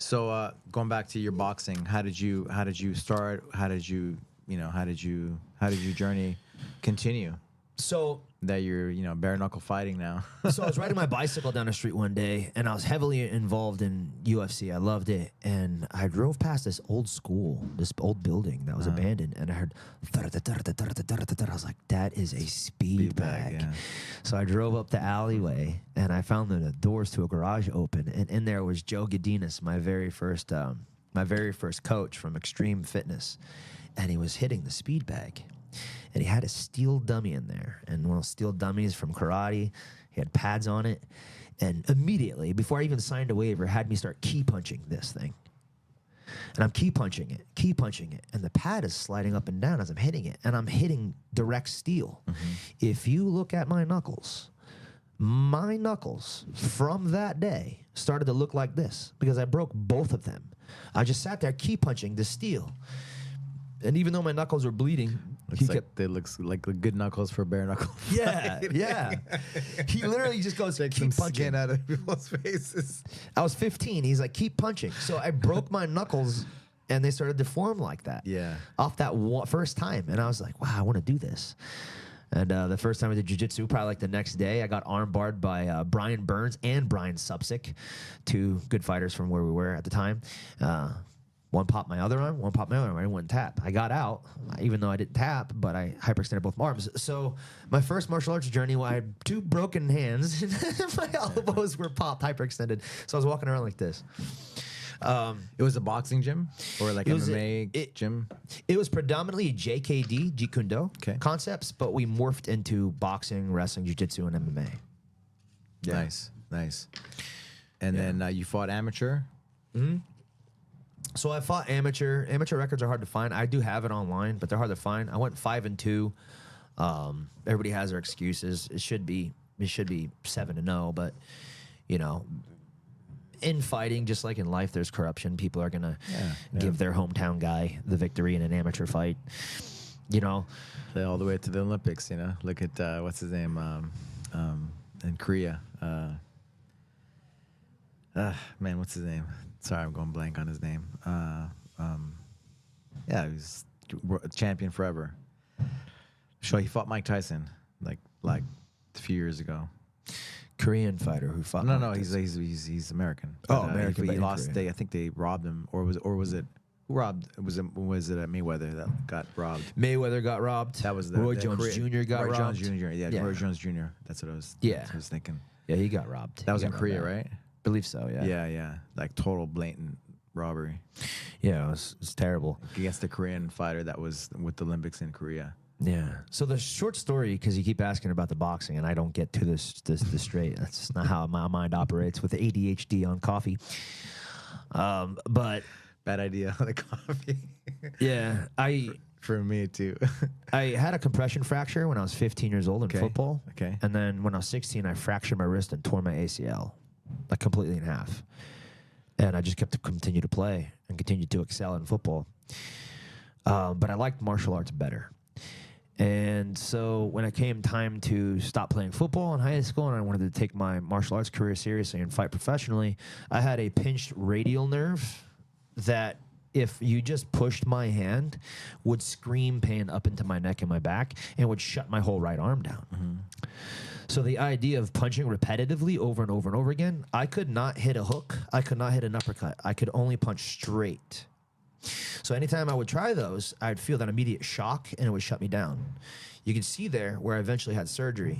So going back to your boxing, how did you start? How did you your journey continue? So That you're bare knuckle fighting now. So I was riding my bicycle down the street one day, and I was heavily involved in UFC. I loved it, and I drove past this old school, this old building that was abandoned, and I heard, I was like, that is a speed bag. Yeah. So I drove up the alleyway, and I found the doors to a garage open, and in there was Joe Godinez, my very first coach from Extreme Fitness, and he was hitting the speed bag. And he had a steel dummy in there, and one of those steel dummies from karate. He had pads on it, and immediately, before I even signed a waiver, had me start key punching this thing. And I'm key punching it, and the pad is sliding up and down as I'm hitting it, and I'm hitting direct steel. If you look at my knuckles from that day started to look like this because I broke both of them. I just sat there key punching the steel. And even though my knuckles were bleeding, they looks like good knuckles for bare knuckle. Yeah, yeah. He literally just goes, Take keep some punching. skin out of people's faces. I was 15. He's like, keep punching. So I broke my knuckles, and they started to form like that. Yeah. Off that first time, and I was like, wow, I want to do this. And the first time I did jiu-jitsu, probably like the next day, I got armbarred by Brian Burns and Brian Supsick, two good fighters from where we were at the time. One popped my other arm, one popped my other arm. I didn't want to tap. I got out, even though I didn't tap, but I hyperextended both my arms. So my first martial arts journey, I had two broken hands. My elbows were popped, hyperextended. So I was walking around like this. It was a boxing gym or like MMA gym? It was predominantly JKD, Jeet Kune Do concepts, but we morphed into boxing, wrestling, jiu-jitsu, and MMA. Yeah. Nice. And then you fought amateur? Mm-hmm. So I fought amateur. Amateur records are hard to find. I do have it online, but they're hard to find. I went 5-2. Everybody has their excuses. It should be 7-0, but in fighting, just like in life, there's corruption. People are gonna give their hometown guy the victory in an amateur fight. All the way to the Olympics. Look at what's his name in Korea. Man, what's his name? Sorry, I'm going blank on his name. He was champion forever. So he fought Mike Tyson like a few years ago. Korean fighter who fought. No, he's American. Oh, American. He lost. I think they robbed him, or was it who robbed? Was it Mayweather that got robbed? Mayweather got robbed. That was Roy Jones Jr. got robbed. Roy Jones Jr. Yeah, Roy Jones Jr. That's what I was. Yeah, that's what I was thinking. Yeah, he got robbed. That was in Korea, right? Believe so, yeah. Yeah. Like total blatant robbery. Yeah, it was terrible. Against the Korean fighter that was with the Olympics in Korea. Yeah. So the short story, because you keep asking about the boxing, and I don't get to this straight. That's just not how my mind operates with ADHD on coffee. But bad idea on the coffee. Yeah, For me too. I had a compression fracture when I was 15 years old in football. Okay. And then when I was 16, I fractured my wrist and tore my ACL, like completely in half. And I just kept to continue to play and continue to excel in football. But I liked martial arts better. And so when it came time to stop playing football in high school and I wanted to take my martial arts career seriously and fight professionally, I had a pinched radial nerve that, if you just pushed my hand, would scream pain up into my neck and my back and would shut my whole right arm down. Mm-hmm. So the idea of punching repetitively over and over and over again, I could not hit a hook. I could not hit an uppercut. I could only punch straight. So anytime I would try those, I'd feel that immediate shock and it would shut me down. You can see there where I eventually had surgery.